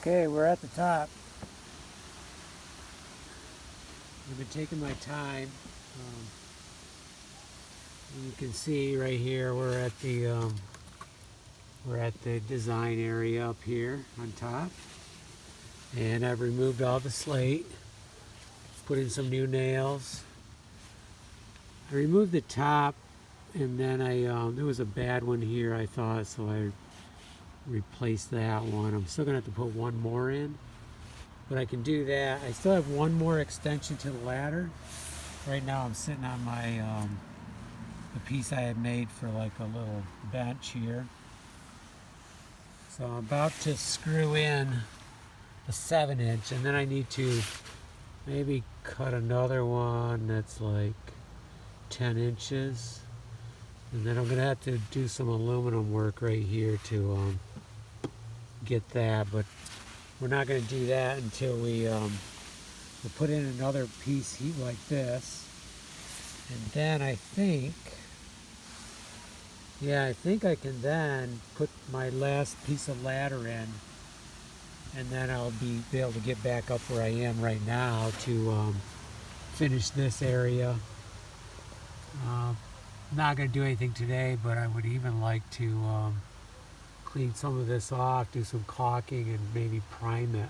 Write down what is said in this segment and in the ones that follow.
Okay, we're at the top. I've been taking my time. You can see right here we're at the design area up here on top, and I've removed all the slate, put in some new nails. I removed the top, and then there was a bad one here, I thought, so I replaced that one. I'm still gonna have to put one more in, but I can do that. I still have one more extension to the ladder. Right now I'm sitting on my the piece I had made for like a little bench here. So I'm about to screw in the 7-inch, and then I need to maybe cut another one that's like 10 inches. And then I'm gonna have to do some aluminum work right here to get that, but we're not gonna do that until we'll put in another piece heat like this. And then I think I can then put my last piece of ladder in, and then I'll be able to get back up where I am right now to finish this area. Not going to do anything today, but I would even like to clean some of this off, do some caulking, and maybe prime it.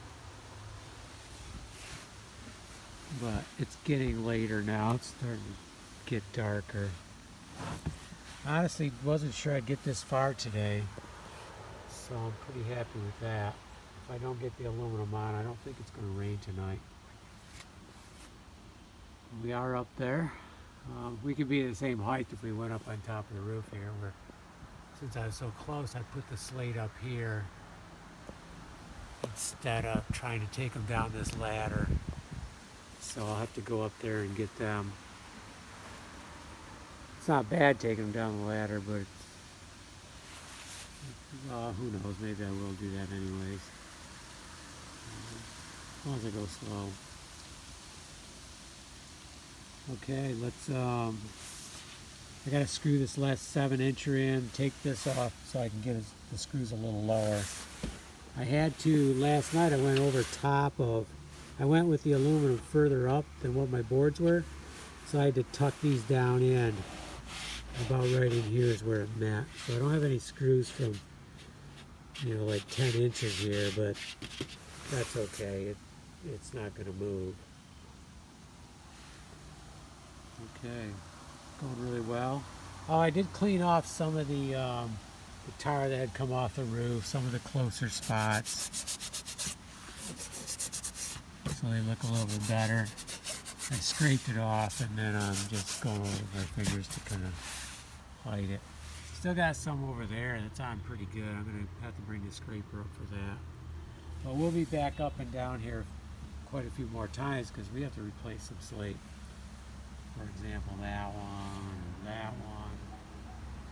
But it's getting later now. It's starting to get darker. Honestly, wasn't sure I'd get this far today, so I'm pretty happy with that. If I don't get the aluminum on, I don't think it's going to rain tonight. We are up there. We could be the same height if we went up on top of the roof here. Since I was so close, I put the slate up here instead of trying to take them down this ladder. So I'll have to go up there and get them. It's not bad taking them down the ladder, but who knows, maybe I will do that anyways. As long as I go slow. Okay, let's, I gotta screw this last 7-incher in, take this off so I can get the screws a little lower. I had to, last night I went over top of, I went with the aluminum further up than what my boards were, so I had to tuck these down in. About right in here is where it met. So I don't have any screws from, like 10 inches here, but that's okay. It's not gonna move. Okay, going really well. Oh, I did clean off some of the tar that had come off the roof, some of the closer spots, so they look a little bit better. I scraped it off, and then I'm just going over my fingers to kind of hide it. Still got some over there that's on pretty good. I'm going to have to bring the scraper up for that. But we'll be back up and down here quite a few more times because we have to replace some slate. For example, that one, that one.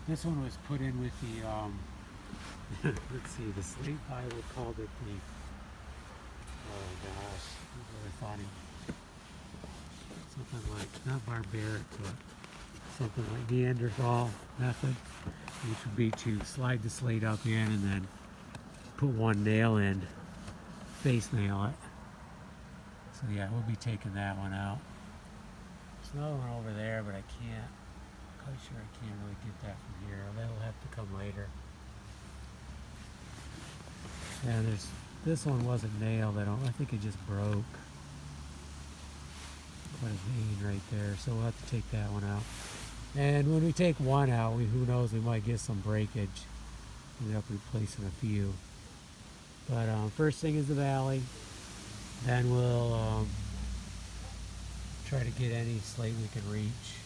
This one was put in with the, let's see, the Slate Bible called it the, oh gosh, what I thought something like, not barbaric, but something like Neanderthal method, which would be to slide the slate up in and then put one nail in, face nail it. So yeah, we'll be taking that one out. There's another one over there, but I can't, I'm quite sure I can't really get that from here. That'll have to come later. Yeah, this one wasn't nailed, I think it just broke. Quite a vein right there, so we'll have to take that one out. And when we take one out, who knows, we might get some breakage. End up replacing a few. But first thing is the valley. Then we'll try to get any slate we can reach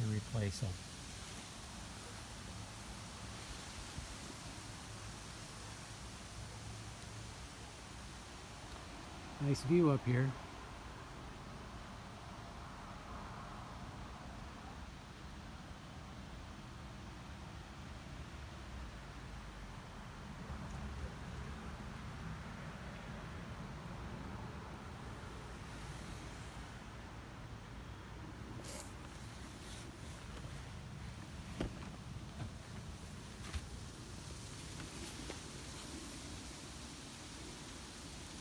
and replace them. Nice view up here.